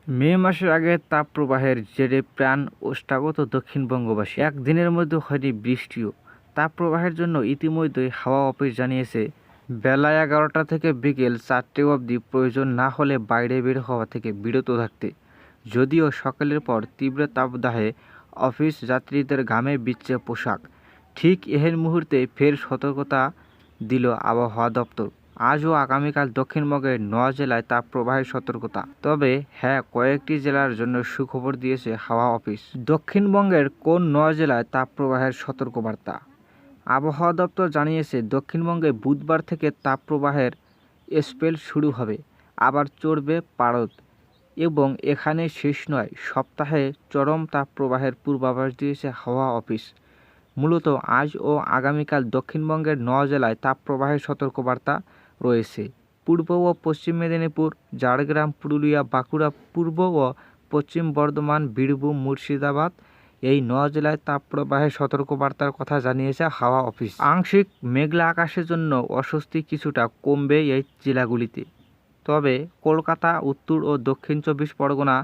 মে মাসের আগে তাপপ্রবাহের জেরে প্রাণ ওষ্ঠাগত দক্ষিণবঙ্গবাসী। একদিনের মধ্যে হয়নি বৃষ্টিও। তাপপ্রবাহের জন্য ইতিমধ্যেই হাওয়া অফিস জানিয়েছে, বেলা 11টা থেকে বিকেল 4টে অবধি প্রয়োজন না হলে বাইরে বের হওয়া থেকে বিরত থাকতে। যদিও সকালের পর তীব্র তাপদাহে অফিস যাত্রীদের ঘামে ভিজছে পোশাক। ঠিক এই মুহূর্তে ফের সতর্কতা দিল আবহাওয়া দপ্তর। আজ ও আগামীকাল দক্ষিণবঙ্গের 9 জেলায় তাপপ্রবাহের সতর্কতা। তবে হ্যাঁ, কয়েকটি জেলার জন্য সুখবর দিয়েছে হাওয়া অফিস। দক্ষিণবঙ্গের কোন 9 জেলায় তাপপ্রবাহের সতর্কবার্তা? আবহাওয়া দপ্তর জানিয়েছে, দক্ষিণবঙ্গে বুধবার থেকে তাপপ্রবাহের স্পেল শুরু হবে, আবার চড়বে পারদ। এবং এখানে শেষ নয়, সপ্তাহে চরম তাপপ্রবাহের পূর্বাভাস দিয়েছে হাওয়া অফিস। মূলত আজ ও আগামীকাল দক্ষিণবঙ্গের 9 জেলায় তাপপ্রবাহের সতর্কবার্তা রয়েছে। পূর্ব ও পশ্চিম মেদিনীপুর, ঝাড়গ্রাম, পুরুলিয়া, বাঁকুড়া, পূর্ব ও পশ্চিম বর্ধমান, বীরভূম, মুর্শিদাবাদ এই 9 জেলায় তাপপ্রবাহের সতর্কবার্তার কথা জানিয়েছে হাওয়া অফিস। আংশিক মেঘলা আকাশের জন্য অস্বস্তি কিছুটা কমবে এই জেলাগুলিতে। তবে কলকাতা, উত্তর ও দক্ষিণ 24 পরগনা,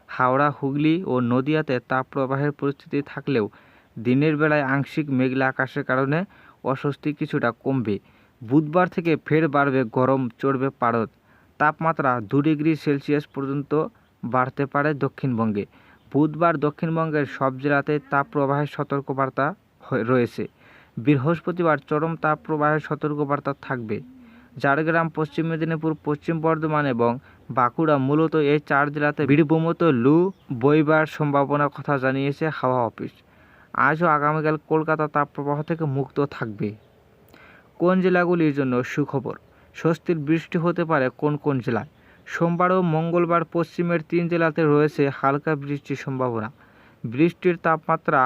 হাওড়া, হুগলি ও নদিয়াতে তাপপ্রবাহের পরিস্থিতি থাকলেও দিনের বেলায় আংশিক মেঘলা আকাশের কারণে অস্বস্তি কিছুটা কমবে। বুধবার থেকে ফের বাড়বে গরম, চড়বে পারদ। তাপমাত্রা 2 ডিগ্রি সেলসিয়াস পর্যন্ত বাড়তে পারে দক্ষিণবঙ্গে। বুধবার দক্ষিণবঙ্গের সব জেলাতে তাপপ্রবাহের সতর্কবার্তা রয়েছে। বৃহস্পতিবার চরম তাপপ্রবাহের সতর্কবার্তা থাকবে। ঝাড়গ্রাম, পশ্চিম মেদিনীপুর, পশ্চিম বর্ধমান এবং বাঁকুড়া, মূলত এই 4 জেলাতে বীরভূমত লু বইবার সম্ভাবনার কথা জানিয়েছে হাওয়া অফিস। আজ ও আগামীকাল কলকাতা তাপপ্রবাহ থেকে মুক্ত থাকবে। কোন জেলাগুলির জন্য সুখবর? স্বস্তির বৃষ্টি হতে পারে কোন কোন জেলায়? সোমবার ও মঙ্গলবার পশ্চিমের 3 জেলাতে রয়েছে হালকা বৃষ্টির সম্ভাবনা। বৃষ্টির তাপমাত্রা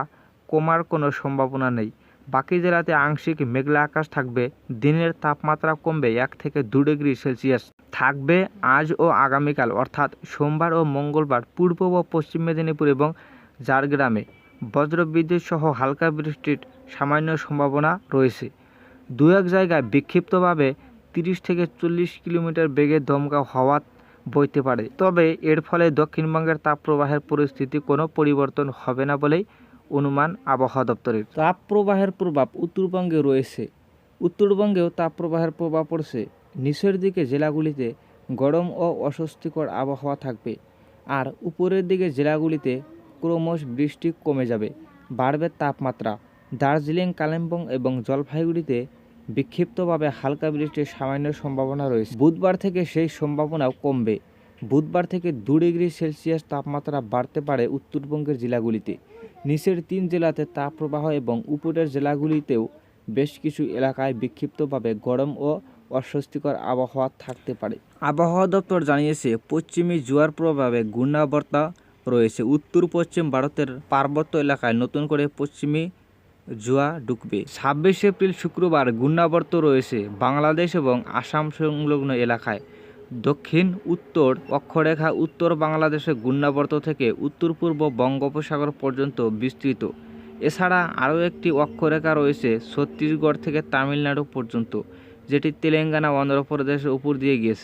কমার কোনো সম্ভাবনা নেই। বাকি জেলাতে আংশিক মেঘলা আকাশ থাকবে। দিনের তাপমাত্রা কমবে 1 থেকে 2 ডিগ্রি সেলসিয়াস থাকবে আজ ও আগামীকাল, অর্থাৎ সোমবার ও মঙ্গলবার পূর্ব ও পশ্চিম মেদিনীপুর এবং ঝাড়গ্রামে বজ্রবিদ্যুৎ সহ হালকা বৃষ্টির সামান্য সম্ভাবনা রয়েছে। 2-1 জায়গায় বিক্ষিপ্তভাবে 30 থেকে 40 কিলোমিটার বেগে দমকা হাওয়া বইতে পারে। তবে এর ফলে দক্ষিণবঙ্গের তাপপ্রবাহের পরিস্থিতি কোনো পরিবর্তন হবে না বলেই অনুমান আবহাওয়া দপ্তরের। তাপপ্রবাহের প্রভাব উত্তরবঙ্গে রয়েছে। উত্তরবঙ্গেও তাপপ্রবাহের প্রভাব পড়ছে। নিচের দিকে জেলাগুলিতে গরম ও অস্বস্তিকর আবহাওয়া থাকবে, আর উপরের দিকে জেলাগুলিতে ক্রমশ বৃষ্টি কমে যাবে, বাড়বে তাপমাত্রা। দার্জিলিং, কালিম্পং এবং জলপাইগুড়িতে বিক্ষিপ্তভাবে হালকা বৃষ্টির সামান্য সম্ভাবনা রয়েছে। বুধবার থেকে সেই সম্ভাবনাও কমবে। বুধবার থেকে 2 ডিগ্রি সেলসিয়াস তাপমাত্রা বাড়তে পারে উত্তরবঙ্গের জেলাগুলিতে। নিচের 3 জেলাতে তাপপ্রবাহ এবং উপরের জেলাগুলিতেও বেশ কিছু এলাকায় বিক্ষিপ্তভাবে গরম ও অস্বস্তিকর আবহাওয়া থাকতে পারে। আবহাওয়া দপ্তর জানিয়েছে, পশ্চিমী জোয়ার প্রভাবে ঘূর্ণাবর্ত রয়েছে। উত্তর পশ্চিম ভারতের পার্বত্য এলাকায় নতুন করে পশ্চিমী জোয়ার ঢুকবে। 26 এপ্রিল শুক্রবার ঘূর্ণাবর্ত রয়েছে বাংলাদেশ এবং আসাম সংলগ্ন এলাকায়। দক্ষিণ উত্তর অক্ষরেখা উত্তর বাংলাদেশে ঘূর্ণাবর্ত থেকে উত্তর পূর্ব বঙ্গোপসাগর পর্যন্ত বিস্তৃত। এছাড়া আরও একটি অক্ষরেখা রয়েছে ছত্তিশগড় থেকে তামিলনাড়ু পর্যন্ত, যেটি তেলেঙ্গানা, অন্ধ্রপ্রদেশের উপর দিয়ে গিয়েছে।